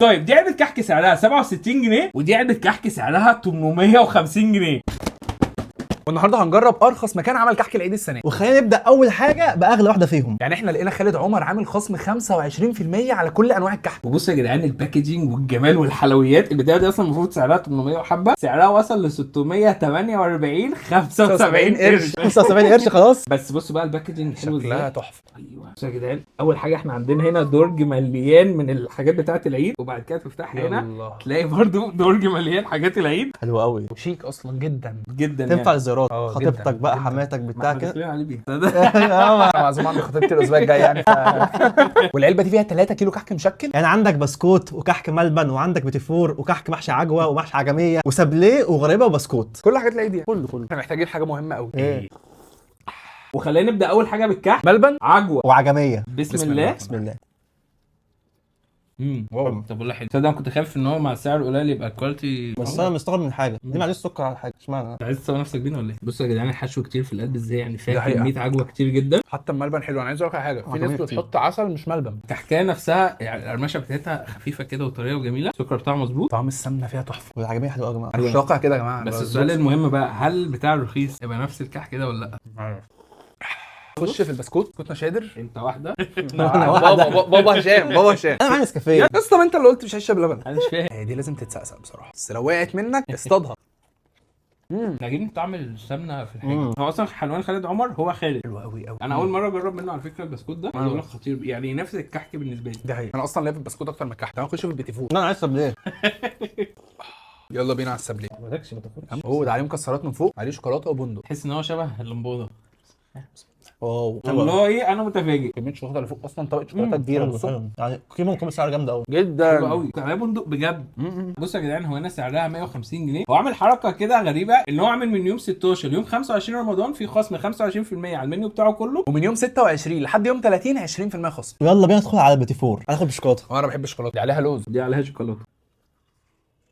طيب دي علبه كحك سعرها 67 جنيه ودي علبه كحك سعرها 850 جنيه. والنهارده هنجرب ارخص مكان عمل كحك العيد السنه. وخلينا نبدا اول حاجه باغلى واحده فيهم. يعني احنا لقينا خالد عمر عامل خصم 25% على كل انواع الكحك. وبصوا يا جدعان الباكجينج والجمال والحلويات، البدايه دي اصلا المفروض سعرها 800 وحبه، سعرها وصل ل 648 75 قرش 75 قرش خلاص. بس بصوا بقى الباكجينج حلو ازاي. شكلها تحفه. ايوه بصوا يا جدعان، اول حاجه احنا عندنا هنا درج مليان من الحاجات بتاعه العيد، وبعد كده تفتح هنا الله. تلاقي برضو درج مليان حاجات العيد حلو قوي وشيك اصلا جدا جدا. تنفع الزيارات، اه خطيبتك جداً، بقى جداً. حماتك بتاع كده. عليه بيه انا معزوم عند خطيبتي الاسبوع الجاي يعني والعلبه دي فيها 3 كيلو كحك مشكل. يعني عندك بسكوت وكحك ملبن وعندك بيتيفور وكحك محشي عجوه ومحشي عجميه وسابليه وغريبه وبسكوت. كل حاجات العيد يعني. كله احنا محتاجين حاجه مهمه قوي. ايه؟ وخلينا نبدا اول حاجه بالكحك ملبن عجوه. وعجميه. بسم الله. بسم الله. واو طب والله حلو. تصدق انا كنت خايف ان هو مع السعر القليل يبقى الكواليتي. بس انا مستغرب من حاجه، دي معلش سكر على حاجه، اشمعنى؟ انت عايز تسوي نفسك بينا ولا ايه؟ بصوا يا جدعان الحشو كتير في القلب ازاي، يعني ده فيها حقيقة. كميه عجوه كتير جدا. حتى الملبن حلو. انا عايز اقول لك على حاجه، في ناس عجمية بتحط عسل مش ملبن. الكحكايه نفسها يعني القرمشه بتاعتها خفيفه كده وطريه وجميله، السكر بتاعها مظبوط. طعم السمنه فيها تحفه. والعجميه حلوه يا جماعه. انا مش متوقع كده يا جماعه. بس السؤال المهم بقى، هل بتاع الرخيص يبقى نفس الكحك كده ولا لا؟ خش في البسكوت. بسكوت نشادر. انت واحده بابا هشام بابا هشام. انا معايا نسكافيه. يا اسطى ما انت اللي قلت مش هشرب لبن. انا مش فاهم. هي دي لازم تتسقسق بصراحه، بس لو وقعت منك اصطادها. عاجبني طعم السمنه في الحاجه. هو اصلا حلوان خالد عمر هو خالد. حلو قوي قوي. انا اول مره اجرب منه على فكره البسكوت ده، عايز اقول لك خطير يعني، نفس الكحك بالنسبه لي. ده حقيقي. انا اصلا ليا في البسكوت اكتر من الكحك. تعال نخش في البيتيفور. لا انا عايز سابليه. يلا بينا على السابليه. ما تاكلش ما تاكلش. هو ده عليه مكسرات من فوق، عليه شوكولاته وبندق. تحس ان هو شبه اللمبوده. واو والله انا متفاجئ. كميه الشوكولاته اللي فوق اصلا طبقه شوكولاته كبيره. حلو بصوا حلو. يعني قيمه مقابل سعر جامده قوي جدا. حلو قوي، عليه بندق بجد. بصوا يا جدعان، هو هنا سعرها 150 جنيه. هو عامل حركه كده غريبه، ان هو عامل من يوم 16 يوم 25 رمضان في خصم 25% على المنيو بتاعه كله. ومن يوم 26 لحد يوم 30 20% خصم. يلا بينا ندخل على البيتيفور، هناخد بشوكولاته. وانا بحب الشوكولاته دي، عليها لوز. دي عليها شوكولاته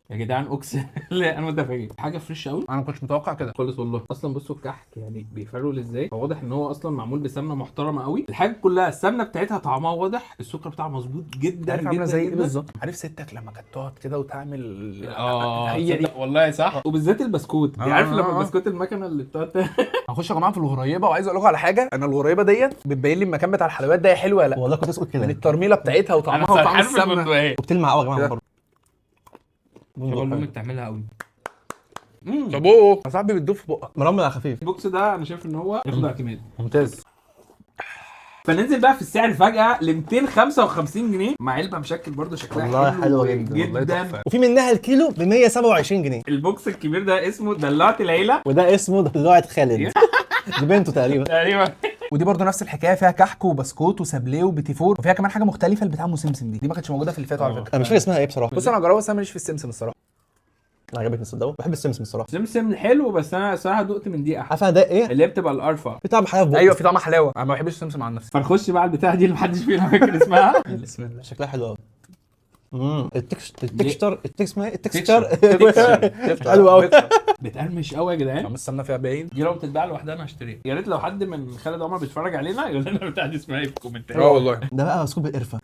يا جدعان، اقسم لا انا متفاجئ، حاجه فريش قوي انا ما كنتش متوقع كده خالص والله. اصلا بصوا الكحك يعني بيفرول ازاي، واضح ان هو اصلا معمول بسمنه محترمه قوي. الحاجه كلها السمنه بتاعتها طعمها واضح، السكر بتاعها مظبوط جدا. عارف عامله جدا زي ايه جدا. بالظبط؟ عارف ستك لما كانت تقعد كده وتعمل هي دي والله صح. وبالذات البسكوت دي، عارف لما البسكوت المكنه اللي بتقعد هنخش يا جماعه في الغريبه. وعايز اقول لكم على حاجه، انا الغريبه ديت بتبين لي المكان بتاع الحلويات ده حلو ولا لا. والله كنت اسكت من كده. الترميله بتاعتها وطعمها وطعم السمنه. وبتلمع قوي يا جماعه برضه. امي بتعملها قوي. طب اوه يا صاحبي بتدوب في بقك. مرمل على خفيف. البوكس ده انا شايف ان هو ياخد اعتماد. ممتاز. فننزل بقى في السعر فجأة ل 255 جنيه مع علبة مشكل برضه شكلها والله حلوة جدا. والله تحفة. وفي منها الكيلو ب 127 جنيه. البوكس الكبير ده اسمه دلعت العيلة، وده اسمه دلوعة خالد. دي بنته تقريبا. تقريبا. ودي برضو نفس الحكايه، فيها كحك وبسكوت وسابليه وبيتيفور، وفيها كمان حاجه مختلفه اللي بتاع ام سمسم دي ما كانتش موجوده في اللي فاتوا على فكره. انا مش فاكر اسمها ايه بصراحه. بص انا هجربها بس انا ماليش في السمسم الصراحه. انا عجبتني الصدق، بحب السمسم الصراحه. سمسم حلو، بس انا صراحة دقت من دي احلى، عارف انا ده ايه؟ اللي هي بتبقى القرفة. في طعم حلاوه في بقك. ايوه في طعم حلاوه. انا ما بحبش السمسم عن نفسي. فنخش بقى البتاعة دي اللي محدش فينا فاكر اسمها. بسم الله. شكلها حلو قوي. التكستر اسمها ايه؟ تكستشر. حلو قوي. بتقرمش قوي يا جدعان. طعم السمنه فيها باين. دي لو بتتباع لوحدها انا هشتريها. يا ريت لو حد من خالد عمر بيتفرج علينا يقول لنا البتاعة دي اسمها ايه في الكومنتات. والله. ده بقى مسكوب بالقرفه.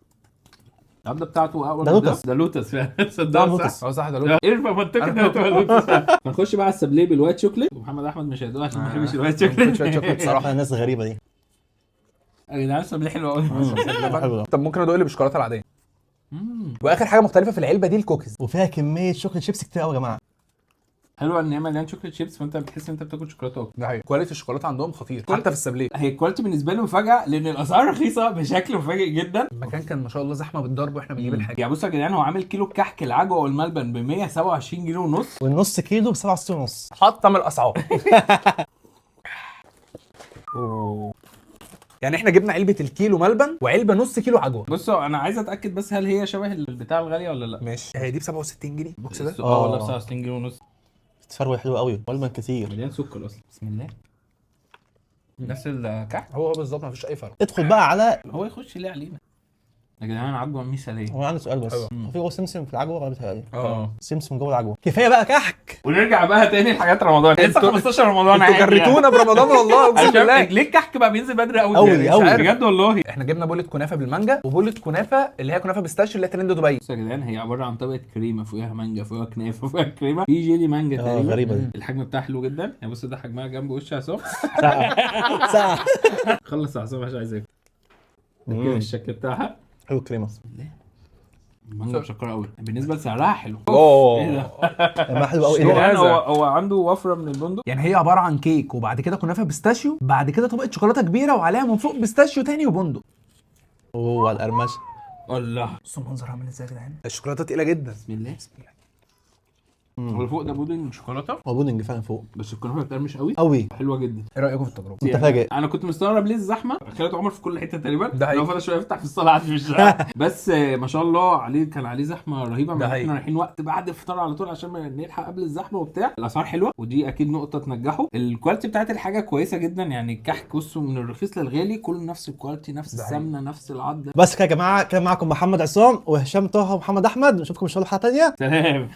العبده بتاعته اقوى ده من لوتس. ده لوتس فعلا. ده صدق لوتس. صح. صح ده لوز. قرفه منطقه انها تبقى لوتس فعلا. هنخش بقى على السابليه بالوايت شوكليت، ومحمد احمد مش هيدوقها عشان ما بيحبش الوايت شوكليت. شويه شوكليت بصراحه. الناس غريبه دي. يا جدعان السابليه حلوه قوي. حلو. طب ممكن ادوق اللي بالشوكولاته العاديه. واخر حاجه مختلفه في العلبه دي الكوكيز. وفيها كميه شوكليت شيبس كتير قوي يا جماعه. حلوه ان هي مليان شوكليت شيبس، فانت بتحس ان انت بتاكل شوكولاته اكتر. ده حقيقي. كواليتي الشوكولاته عندهم خطير حتى في السابليه. هي الكواليتي بالنسبه لي مفاجاه، لان الاسعار رخيصه بشكل مفاجئ جدا. المكان كان ما شاء الله زحمه بالضرب واحنا بنجيب الحاجه. يعني بصوا يا جدعان، هو عامل كيلو الكحك العجوه والملبن ب 127 جنيه ونص، والنص كيلو ب 67 ونص. حطم الاسعار. يعني احنا جبنا علبه الكيلو ملبن وعلبه نص كيلو عجوه. بصوا انا عايز اتاكد بس هل هي شبه البتاع الغاليه ولا لا. ماشي. هي دي ب 67 جنيه البوكس ده. ولا ب 67 جنيه ونص. تفروق حلو قوي، ملبن كتير. مليان سكر اصلا. بسم الله. نفس الكحك. هو بالظبط ما فيش اي فرق. ادخل بقى على هو يخش ليه علينا. يا جدعان عجوه مثاليه. هو عندي سؤال بس، أيوة. هو في جوه سمسم في العجوه ولا بيتهيألي؟ اه سمسم جوه العجوه. كفايه بقى كحك. ونرجع بقى تاني لحاجات رمضان. لسه 15 رمضان انتوا عادي يعني. كرتونا برمضان والله اقسم عشان بالله. ليه الكحك بقى بينزل بدري قوي أوي، كده؟ أوي. مش عارف. بجد والله. احنا جبنا بولة كنافه بالمانجا وبولة كنافه اللي هي كنافه بيستاشيو اللي هي ترند دبي. بصوا يا جدعان، هي عباره عن طبقه كريمه فوقها مانجا، فوقها كنافه، فوقها كريمه، في جيلي مانجا تقريبا. غريبه دي. الحجم بتاعها حلو جدا يعني. بص ده حجمها جنب وش عصام. ساعه. خلص يا عصام عشان عايز اكل. ده كده الشكل بتاعها. حلو الكريمه. المانجا مسكره قوي بالنسبه لسعرها حلو. اوه ايه ده؟ ما حلو قوي. شنو ايه يعني هذا؟ هو عنده وفره من البندق. يعني هي عباره عن كيك وبعد كده كنافه بيستاشيو، بعد كده طبقه شوكولاته كبيره وعليها من فوق بيستاشيو تاني وبندق. اوه على القرمشه. الله. بصوا المنظر عامل ازاي يا جدعان. الشوكولاته تقيله جدا. بسم الله. واللي فوق ده بودنج شوكولاته، هو بودنج فعلا فوق بس الكنافه بتقرمش قوي، قوي. حلوه جدا. ايه رايكم في التجربه؟ متفاجئ. انا كنت مستغرب ليه الزحمه. خالد عمر في كل حته تقريبا. ده حقيقي. لو فضل شويه يفتح في الصاله عادي في الشارع. بس ما شاء الله عليه، كان عليه زحمه رهيبه. ده احنا حقيقي. رايحين وقت بعد الفطار على طول عشان ما نلحق قبل الزحمه وبتاع. الاسعار حلوه ودي اكيد نقطه تنجحه. الكواليتي بتاعت الحاجه كويسه جدا يعني. الكحك بصوا من الرخيص للغالي كله نفس الكواليتي، نفس ده حقيقي. السمنه، نفس العض. بس كده يا جماعه، كان معاكم محمد عصام وهشام طه ومحمد احمد. نشوفكم ان شاء الله حلقه ثانيه. سلام.